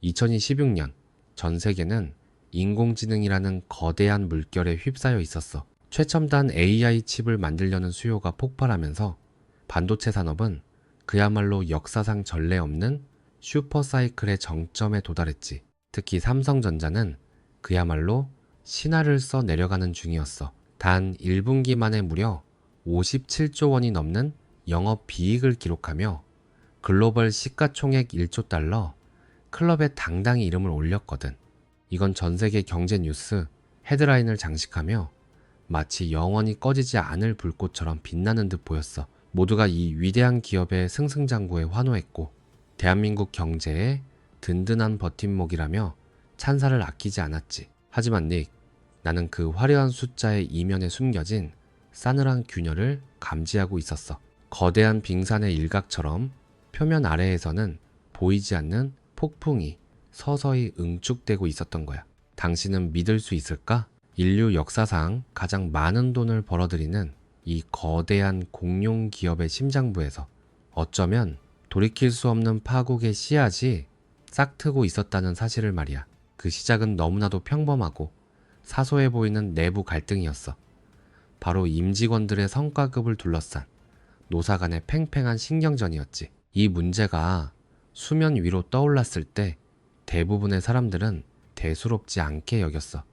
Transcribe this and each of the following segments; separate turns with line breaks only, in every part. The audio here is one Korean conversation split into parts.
2016년 전 세계는 인공지능이라는 거대한 물결에 휩싸여 있었어. 최첨단 AI 칩을 만들려는 수요가 폭발하면서 반도체 산업은 그야말로 역사상 전례 없는 슈퍼사이클의 정점에 도달했지. 특히 삼성전자는 그야말로 신화를 써 내려가는 중이었어. 단 1분기 만에 무려 57조 원이 넘는 영업이익을 기록하며 글로벌 시가총액 1조 달러, 클럽에 당당히 이름을 올렸거든. 이건 전 세계 경제 뉴스 헤드라인을 장식하며 마치 영원히 꺼지지 않을 불꽃처럼 빛나는 듯 보였어. 모두가 이 위대한 기업의 승승장구에 환호했고 대한민국 경제의 든든한 버팀목이라며 찬사를 아끼지 않았지. 하지만 닉, 나는 그 화려한 숫자의 이면에 숨겨진 싸늘한 균열을 감지하고 있었어. 거대한 빙산의 일각처럼 표면 아래에서는 보이지 않는 폭풍이 서서히 응축되고 있었던 거야. 당신은 믿을 수 있을까? 인류 역사상 가장 많은 돈을 벌어들이는 이 거대한 공룡 기업의 심장부에서 어쩌면 돌이킬 수 없는 파국의 씨앗이 싹트고 있었다는 사실을 말이야. 그 시작은 너무나도 평범하고 사소해 보이는 내부 갈등이었어. 바로 임직원들의 성과급을 둘러싼 노사 간의 팽팽한 신경전이었지. 이 문제가 수면 위로 떠올랐을 때 대부분의 사람들은 대수롭지 않게 여겼어.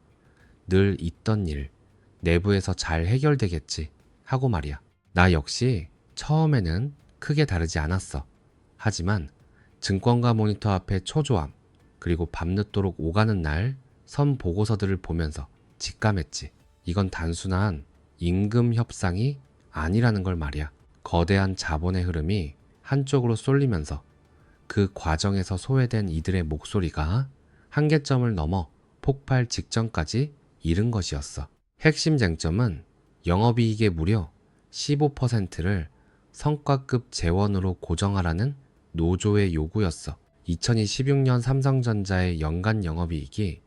늘 있던 일, 내부에서 잘 해결되겠지 하고 말이야. 나 역시 처음에는 크게 다르지 않았어. 하지만 증권가 모니터 앞에 초조함, 그리고 밤늦도록 오가는 날 선 보고서들을 보면서 직감했지. 이건 단순한 임금 협상이 아니라는 걸 말이야. 거대한 자본의 흐름이 한쪽으로 쏠리면서 그 과정에서 소외된 이들의 목소리가 한계점을 넘어 폭발 직전까지 이른 것이었어. 핵심 쟁점은 영업이익의 무려 15%를 성과급 재원으로 고정하라는 노조의 요구였어. 2026년 삼성전자의 연간 영업이익이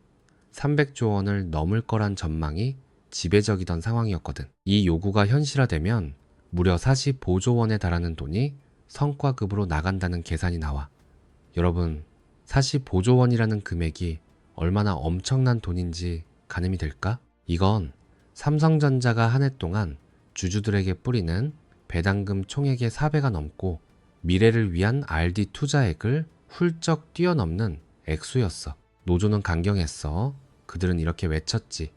300조 원을 넘을 거란 전망이 지배적이던 상황이었거든. 이 요구가 현실화되면 무려 45조 원에 달하는 돈이 성과급으로 나간다는 계산이 나와. 여러분, 45조 원이라는 금액이 얼마나 엄청난 돈인지 가늠이 될까? 이건 삼성전자가 한 해 동안 주주들에게 뿌리는 배당금 총액의 4배가 넘고 미래를 위한 RD 투자액을 훌쩍 뛰어넘는 액수였어. 노조는 강경했어. 그들은 이렇게 외쳤지.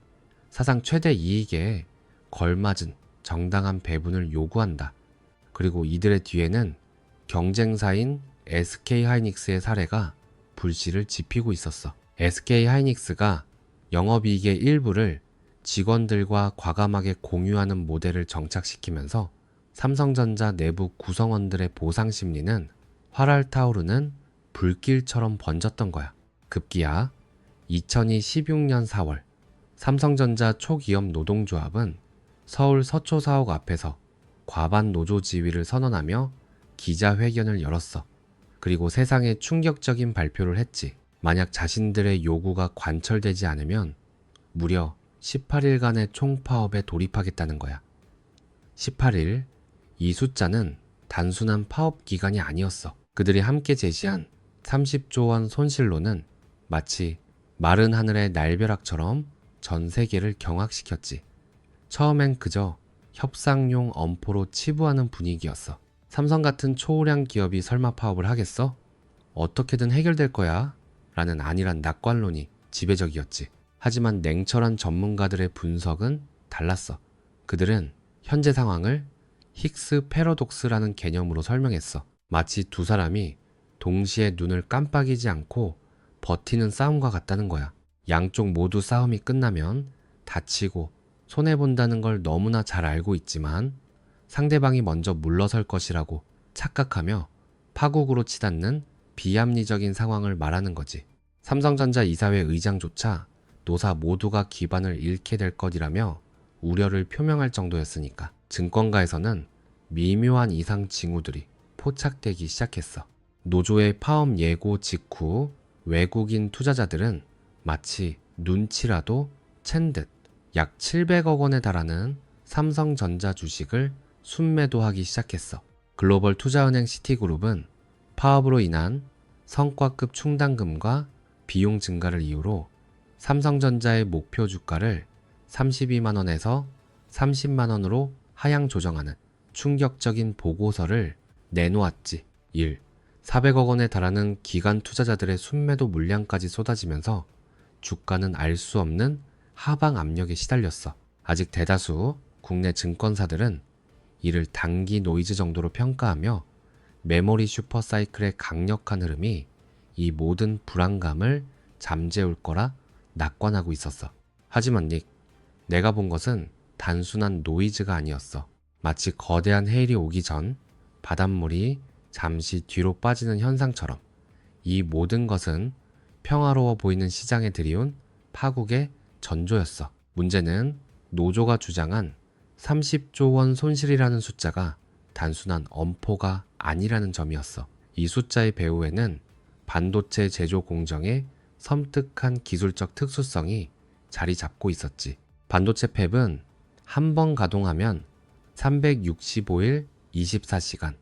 사상 최대 이익에 걸맞은 정당한 배분을 요구한다. 그리고 이들의 뒤에는 경쟁사인 SK하이닉스의 사례가 불씨를 지피고 있었어. SK하이닉스가 영업이익의 일부를 직원들과 과감하게 공유하는 모델을 정착시키면서 삼성전자 내부 구성원들의 보상 심리는 활활 타오르는 불길처럼 번졌던 거야. 급기야 2016년 4월 삼성전자 초기업 노동조합은 서울 서초사옥 앞에서 과반 노조 지위를 선언하며 기자회견을 열었어. 그리고 세상에 충격적인 발표를 했지. 만약 자신들의 요구가 관철되지 않으면 무려 18일간의 총파업에 돌입하겠다는 거야. 18일, 이 숫자는 단순한 파업 기간이 아니었어. 그들이 함께 제시한 30조 원 손실로는 마치 마른 하늘의 날벼락처럼 전 세계를 경악시켰지. 처음엔 그저 협상용 엄포로 치부하는 분위기였어. 삼성 같은 초우량 기업이 설마 파업을 하겠어? 어떻게든 해결될 거야 라는 안일한 낙관론이 지배적이었지. 하지만 냉철한 전문가들의 분석은 달랐어. 그들은 현재 상황을 힉스 패러독스라는 개념으로 설명했어. 마치 두 사람이 동시에 눈을 깜빡이지 않고 버티는 싸움과 같다는 거야. 양쪽 모두 싸움이 끝나면 다치고 손해본다는 걸 너무나 잘 알고 있지만 상대방이 먼저 물러설 것이라고 착각하며 파국으로 치닫는 비합리적인 상황을 말하는 거지. 삼성전자 이사회 의장조차 노사 모두가 기반을 잃게 될 것이라며 우려를 표명할 정도였으니까. 증권가에서는 미묘한 이상 징후들이 포착되기 시작했어. 노조의 파업 예고 직후 외국인 투자자들은 마치 눈치라도 챈 듯 약 700억 원에 달하는 삼성전자 주식을 순매도하기 시작했어. 글로벌 투자은행 시티그룹은 파업으로 인한 성과급 충당금과 비용 증가를 이유로 삼성전자의 목표 주가를 32만 원에서 30만 원으로 하향 조정하는 충격적인 보고서를 내놓았지. 1. 400억 원에 달하는 기관 투자자들의 순매도 물량까지 쏟아지면서 주가는 알 수 없는 하방 압력에 시달렸어. 아직 대다수 국내 증권사들은 이를 단기 노이즈 정도로 평가하며 메모리 슈퍼사이클의 강력한 흐름이 이 모든 불안감을 잠재울 거라 낙관하고 있었어. 하지만 닉, 내가 본 것은 단순한 노이즈가 아니었어. 마치 거대한 해일이 오기 전 바닷물이 잠시 뒤로 빠지는 현상처럼 이 모든 것은 평화로워 보이는 시장에 들이온 파국의 전조였어. 문제는 노조가 주장한 30조 원 손실이라는 숫자가 단순한 엄포가 아니라는 점이었어. 이 숫자의 배후에는 반도체 제조 공정의 섬뜩한 기술적 특수성이 자리 잡고 있었지. 반도체 팹은 한 번 가동하면 365일 24시간,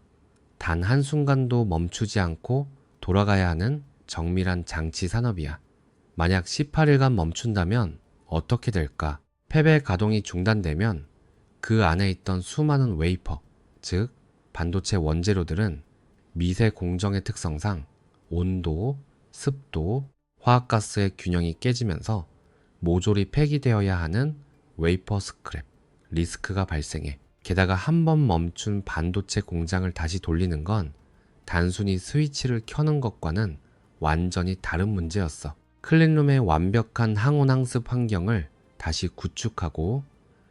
단 한순간도 멈추지 않고 돌아가야 하는 정밀한 장치 산업이야. 만약 18일간 멈춘다면 어떻게 될까? 팹의 가동이 중단되면 그 안에 있던 수많은 웨이퍼, 즉 반도체 원재료들은 미세 공정의 특성상 온도, 습도, 화학가스의 균형이 깨지면서 모조리 폐기되어야 하는 웨이퍼 스크랩, 리스크가 발생해. 게다가 한 번 멈춘 반도체 공장을 다시 돌리는 건 단순히 스위치를 켜는 것과는 완전히 다른 문제였어. 클린룸의 완벽한 항온항습 환경을 다시 구축하고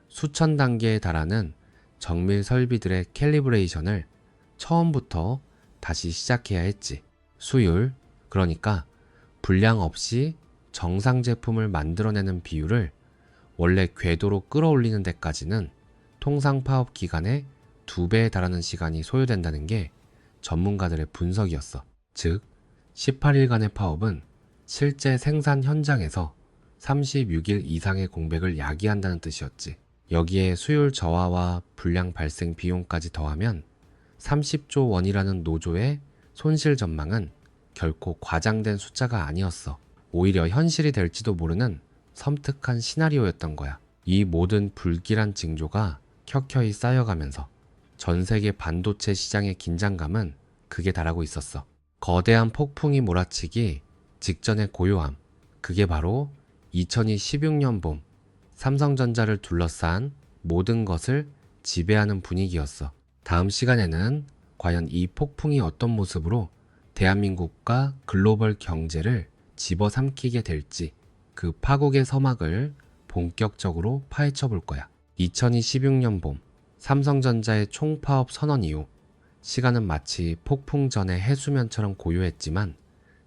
수천 단계에 달하는 정밀 설비들의 캘리브레이션을 처음부터 다시 시작해야 했지. 수율, 그러니까 불량 없이 정상 제품을 만들어내는 비율을 원래 궤도로 끌어올리는 데까지는 통상 파업 기간의 2배에 달하는 시간이 소요된다는 게 전문가들의 분석이었어. 즉, 18일간의 파업은 실제 생산 현장에서 36일 이상의 공백을 야기한다는 뜻이었지. 여기에 수율 저하와 불량 발생 비용까지 더하면 30조 원이라는 노조의 손실 전망은 결코 과장된 숫자가 아니었어. 오히려 현실이 될지도 모르는 섬뜩한 시나리오였던 거야. 이 모든 불길한 징조가 켜켜이 쌓여가면서 전 세계 반도체 시장의 긴장감은 극에 달하고 있었어. 거대한 폭풍이 몰아치기 직전의 고요함, 그게 바로 2016년 봄 삼성전자를 둘러싼 모든 것을 지배하는 분위기였어. 다음 시간에는 과연 이 폭풍이 어떤 모습으로 대한민국과 글로벌 경제를 집어삼키게 될지 그 파국의 서막을 본격적으로 파헤쳐 볼 거야. 2016년 봄 삼성전자의 총파업 선언 이후 시간은 마치 폭풍 전의 해수면처럼 고요했지만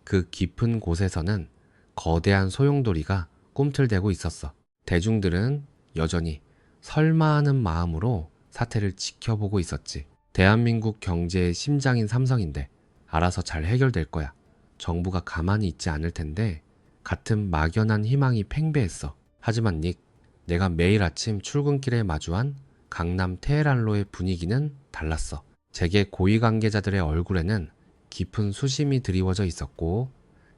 그 깊은 곳에서는 거대한 소용돌이가 꿈틀대고 있었어. 대중들은 여전히 설마 하는 마음으로 사태를 지켜보고 있었지. 대한민국 경제의 심장인 삼성인데 알아서 잘 해결될 거야. 정부가 가만히 있지 않을 텐데 같은 막연한 희망이 팽배했어. 하지만 닉, 내가 매일 아침 출근길에 마주한 강남 테헤란로의 분위기는 달랐어. 재계 고위 관계자들의 얼굴에는 깊은 수심이 드리워져 있었고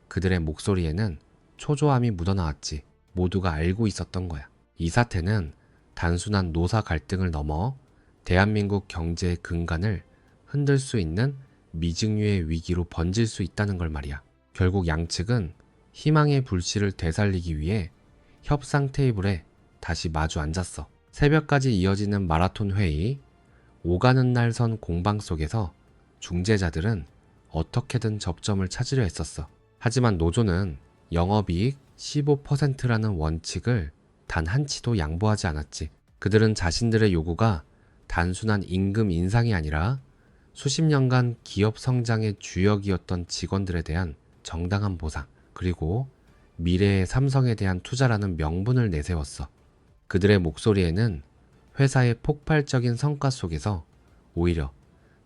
그들의 목소리에는 초조함이 묻어나왔지. 모두가 알고 있었던 거야. 이 사태는 단순한 노사 갈등을 넘어 대한민국 경제의 근간을 흔들 수 있는 미증유의 위기로 번질 수 있다는 걸 말이야. 결국 양측은 희망의 불씨를 되살리기 위해 협상 테이블에 다시 마주 앉았어. 새벽까지 이어지는 마라톤 회의, 오가는 날 선 공방 속에서 중재자들은 어떻게든 접점을 찾으려 했었어. 하지만 노조는 영업이익 15%라는 원칙을 단 한치도 양보하지 않았지. 그들은 자신들의 요구가 단순한 임금 인상이 아니라 수십 년간 기업 성장의 주역이었던 직원들에 대한 정당한 보상, 그리고 미래의 삼성에 대한 투자라는 명분을 내세웠어. 그들의 목소리에는 회사의 폭발적인 성과 속에서 오히려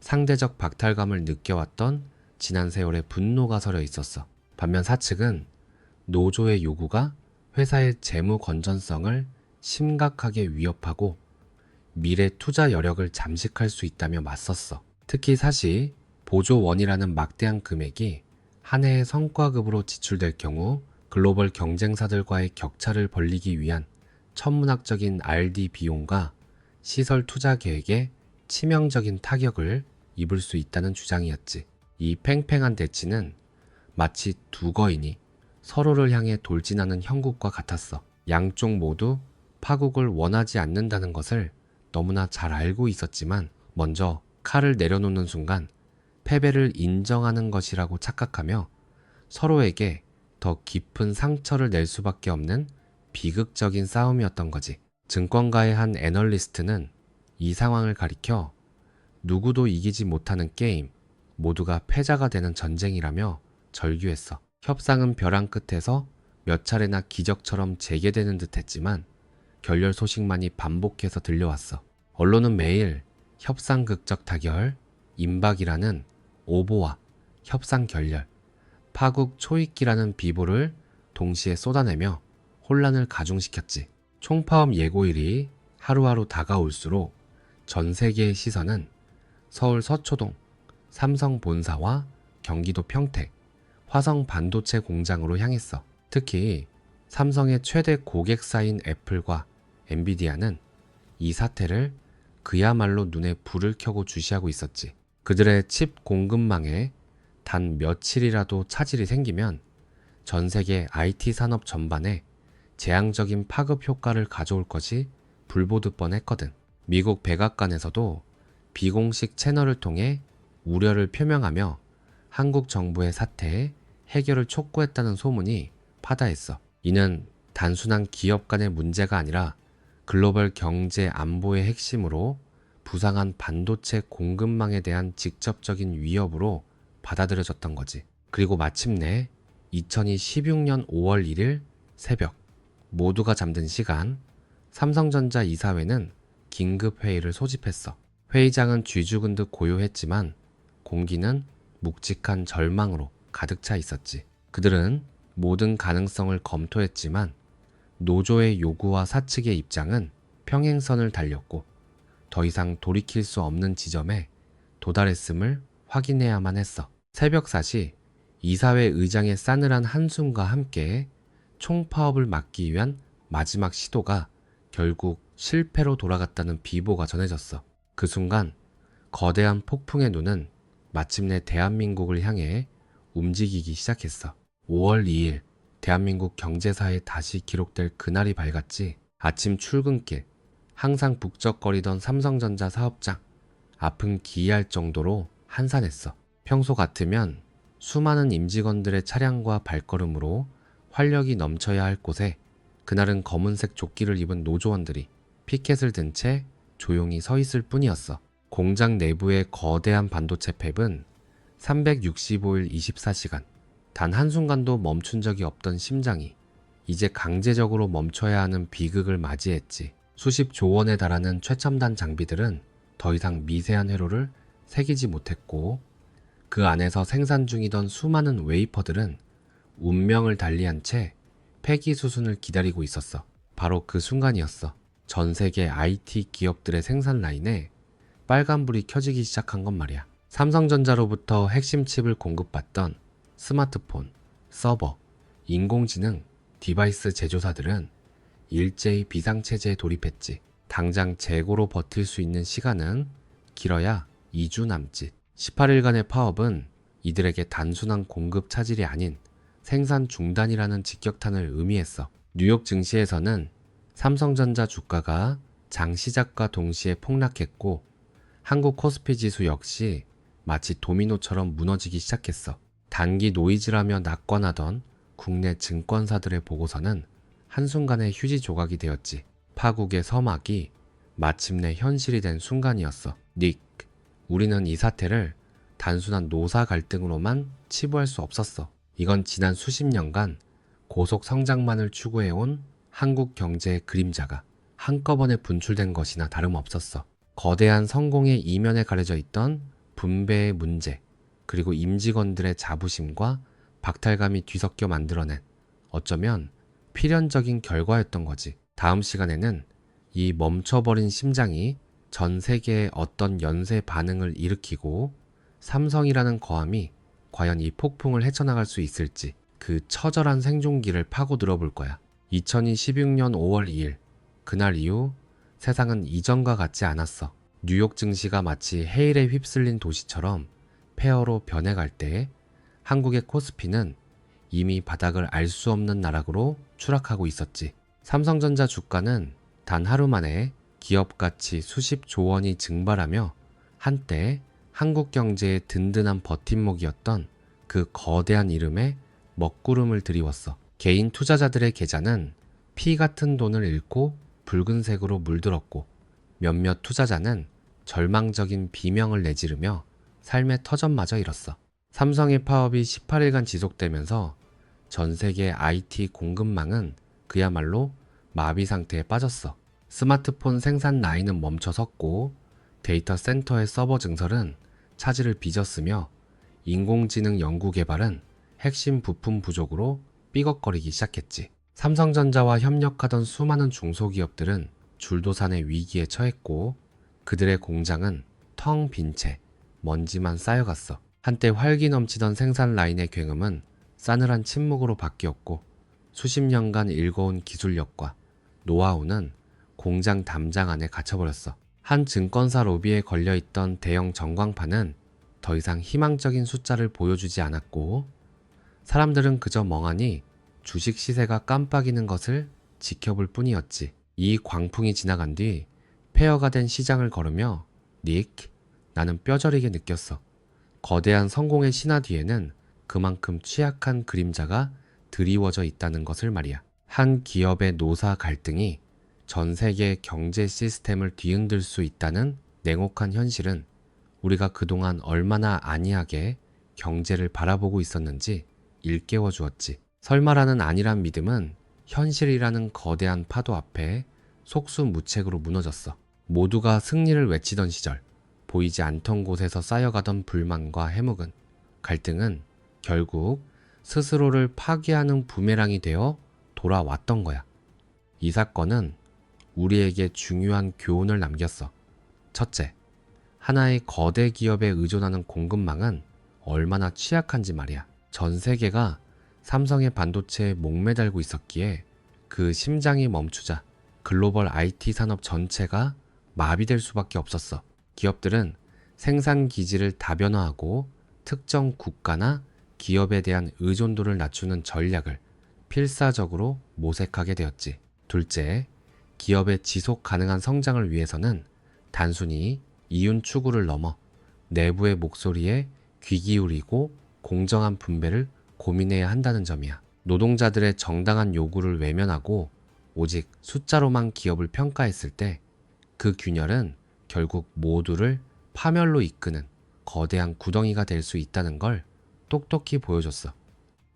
상대적 박탈감을 느껴왔던 지난 세월의 분노가 서려 있었어. 반면 사측은 노조의 요구가 회사의 재무 건전성을 심각하게 위협하고 미래 투자 여력을 잠식할 수 있다며 맞섰어. 특히 사실 보조 원이라는 막대한 금액이 한 해의 성과급으로 지출될 경우 글로벌 경쟁사들과의 격차를 벌리기 위한 천문학적인 R&D 비용과 시설 투자 계획에 치명적인 타격을 입을 수 있다는 주장이었지. 이 팽팽한 대치는 마치 두 거인이 서로를 향해 돌진하는 형국과 같았어. 양쪽 모두 파국을 원하지 않는다는 것을 너무나 잘 알고 있었지만 먼저 칼을 내려놓는 순간 패배를 인정하는 것이라고 착각하며 서로에게 더 깊은 상처를 낼 수밖에 없는 비극적인 싸움이었던 거지. 증권가의 한 애널리스트는 이 상황을 가리켜 누구도 이기지 못하는 게임, 모두가 패자가 되는 전쟁이라며 절규했어. 협상은 벼랑 끝에서 몇 차례나 기적처럼 재개되는 듯 했지만 결렬 소식만이 반복해서 들려왔어. 언론은 매일 협상 극적 타결, 임박이라는 오보와 협상 결렬, 파국 초입기라는 비보를 동시에 쏟아내며 혼란을 가중시켰지. 총파업 예고일이 하루하루 다가올수록 전 세계의 시선은 서울 서초동, 삼성 본사와 경기도 평택, 화성 반도체 공장으로 향했어. 특히 삼성의 최대 고객사인 애플과 엔비디아는 이 사태를 그야말로 눈에 불을 켜고 주시하고 있었지. 그들의 칩 공급망에 단 며칠이라도 차질이 생기면 전 세계 IT 산업 전반에 재앙적인 파급 효과를 가져올 것이 불보듯 뻔했거든. 미국 백악관에서도 비공식 채널을 통해 우려를 표명하며 한국 정부의 사태에 해결을 촉구했다는 소문이 파다했어. 이는 단순한 기업 간의 문제가 아니라 글로벌 경제 안보의 핵심으로 부상한 반도체 공급망에 대한 직접적인 위협으로 받아들여졌던 거지. 그리고 마침내 2016년 5월 1일 새벽, 모두가 잠든 시간, 삼성전자 이사회는 긴급회의를 소집했어. 회의장은 쥐죽은 듯 고요했지만 공기는 묵직한 절망으로 가득 차 있었지. 그들은 모든 가능성을 검토했지만 노조의 요구와 사측의 입장은 평행선을 달렸고 더 이상 돌이킬 수 없는 지점에 도달했음을 확인해야만 했어. 새벽 4시 이사회 의장의 싸늘한 한숨과 함께 총파업을 막기 위한 마지막 시도가 결국 실패로 돌아갔다는 비보가 전해졌어. 그 순간 거대한 폭풍의 눈은 마침내 대한민국을 향해 움직이기 시작했어. 5월 2일 대한민국 경제사에 다시 기록될 그날이 밝았지. 아침 출근길 항상 북적거리던 삼성전자 사업장 앞은 기이할 정도로 한산했어. 평소 같으면 수많은 임직원들의 차량과 발걸음으로 활력이 넘쳐야 할 곳에 그날은 검은색 조끼를 입은 노조원들이 피켓을 든 채 조용히 서 있을 뿐이었어. 공장 내부의 거대한 반도체 팹은 365일 24시간 단 한순간도 멈춘 적이 없던 심장이 이제 강제적으로 멈춰야 하는 비극을 맞이했지. 수십조 원에 달하는 최첨단 장비들은 더 이상 미세한 회로를 새기지 못했고 그 안에서 생산 중이던 수많은 웨이퍼들은 운명을 달리한 채 폐기 수순을 기다리고 있었어. 바로 그 순간이었어. 전 세계 IT 기업들의 생산 라인에 빨간불이 켜지기 시작한 건 말이야. 삼성전자로부터 핵심 칩을 공급받던 스마트폰, 서버, 인공지능, 디바이스 제조사들은 일제히 비상체제에 돌입했지. 당장 재고로 버틸 수 있는 시간은 길어야 2주 남짓. 18일간의 파업은 이들에게 단순한 공급 차질이 아닌 생산 중단이라는 직격탄을 의미했어. 뉴욕 증시에서는 삼성전자 주가가 장 시작과 동시에 폭락했고 한국 코스피 지수 역시 마치 도미노처럼 무너지기 시작했어. 단기 노이즈라며 낙관하던 국내 증권사들의 보고서는 한순간에 휴지 조각이 되었지. 파국의 서막이 마침내 현실이 된 순간이었어. 닉, 우리는 이 사태를 단순한 노사 갈등으로만 치부할 수 없었어. 이건 지난 수십 년간 고속 성장만을 추구해온 한국 경제의 그림자가 한꺼번에 분출된 것이나 다름없었어. 거대한 성공의 이면에 가려져 있던 분배의 문제, 그리고 임직원들의 자부심과 박탈감이 뒤섞여 만들어낸 어쩌면 필연적인 결과였던 거지. 다음 시간에는 이 멈춰버린 심장이 전 세계에 어떤 연쇄 반응을 일으키고 삼성이라는 거함이 과연 이 폭풍을 헤쳐나갈 수 있을지 그 처절한 생존기를 파고 들어볼 거야. 2016년 5월 2일, 그날 이후 세상은 이전과 같지 않았어. 뉴욕 증시가 마치 해일에 휩쓸린 도시처럼 폐허로 변해갈 때 한국의 코스피는 이미 바닥을 알 수 없는 나락으로 추락하고 있었지. 삼성전자 주가는 단 하루 만에 기업 가치 수십조 원이 증발하며 한때 한국 경제의 든든한 버팀목이었던 그 거대한 이름에 먹구름을 드리웠어. 개인 투자자들의 계좌는 피 같은 돈을 잃고 붉은색으로 물들었고 몇몇 투자자는 절망적인 비명을 내지르며 삶의 터전마저 잃었어. 삼성의 파업이 18일간 지속되면서 전 세계 IT 공급망은 그야말로 마비 상태에 빠졌어. 스마트폰 생산 라인은 멈춰섰고 데이터 센터의 서버 증설은 차질을 빚었으며 인공지능 연구 개발은 핵심 부품 부족으로 삐걱거리기 시작했지. 삼성전자와 협력하던 수많은 중소기업들은 줄도산의 위기에 처했고 그들의 공장은 텅 빈 채 먼지만 쌓여갔어. 한때 활기 넘치던 생산 라인의 굉음은 싸늘한 침묵으로 바뀌었고 수십 년간 일궈온 기술력과 노하우는 공장 담장 안에 갇혀버렸어. 한 증권사 로비에 걸려있던 대형 전광판은 더 이상 희망적인 숫자를 보여주지 않았고 사람들은 그저 멍하니 주식 시세가 깜빡이는 것을 지켜볼 뿐이었지. 이 광풍이 지나간 뒤 폐허가 된 시장을 걸으며 닉, 나는 뼈저리게 느꼈어. 거대한 성공의 신화 뒤에는 그만큼 취약한 그림자가 드리워져 있다는 것을 말이야. 한 기업의 노사 갈등이 전 세계 경제 시스템을 뒤흔들 수 있다는 냉혹한 현실은 우리가 그동안 얼마나 안이하게 경제를 바라보고 있었는지 일깨워 주었지. 설마라는 안일한 믿음은 현실이라는 거대한 파도 앞에 속수무책으로 무너졌어. 모두가 승리를 외치던 시절, 보이지 않던 곳에서 쌓여가던 불만과 해묵은, 갈등은 결국 스스로를 파괴하는 부메랑이 되어 돌아왔던 거야. 이 사건은 우리에게 중요한 교훈을 남겼어. 첫째, 하나의 거대 기업에 의존하는 공급망은 얼마나 취약한지 말이야. 전 세계가 삼성의 반도체에 목매달고 있었기에 그 심장이 멈추자 글로벌 IT 산업 전체가 마비될 수밖에 없었어. 기업들은 생산 기지를 다변화하고 특정 국가나 기업에 대한 의존도를 낮추는 전략을 필사적으로 모색하게 되었지. 둘째, 기업의 지속 가능한 성장을 위해서는 단순히 이윤 추구를 넘어 내부의 목소리에 귀 기울이고 공정한 분배를 고민해야 한다는 점이야. 노동자들의 정당한 요구를 외면하고 오직 숫자로만 기업을 평가했을 때 그 균열은 결국 모두를 파멸로 이끄는 거대한 구덩이가 될 수 있다는 걸 똑똑히 보여줬어.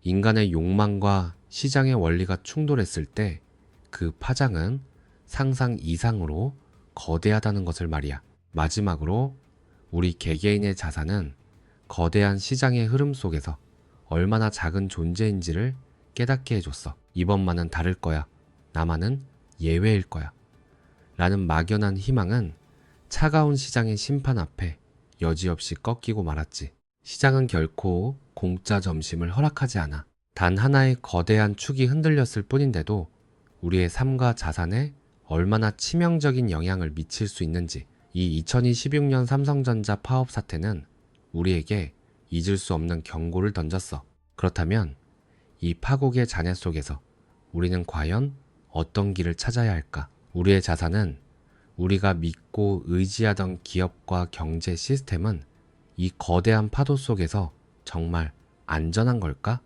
인간의 욕망과 시장의 원리가 충돌했을 때 그 파장은 상상 이상으로 거대하다는 것을 말이야. 마지막으로 우리 개개인의 자산은 거대한 시장의 흐름 속에서 얼마나 작은 존재인지를 깨닫게 해줬어. 이번만은 다를 거야. 나만은 예외일 거야. 라는 막연한 희망은 차가운 시장의 심판 앞에 여지없이 꺾이고 말았지. 시장은 결코 공짜 점심을 허락하지 않아. 단 하나의 거대한 축이 흔들렸을 뿐인데도 우리의 삶과 자산에 얼마나 치명적인 영향을 미칠 수 있는지, 이 2026년 삼성전자 파업 사태는 우리에게 잊을 수 없는 경고를 던졌어. 그렇다면 이 파국의 잔해 속에서 우리는 과연 어떤 길을 찾아야 할까? 우리의 자산은, 우리가 믿고 의지하던 기업과 경제 시스템은 이 거대한 파도 속에서 정말 안전한 걸까?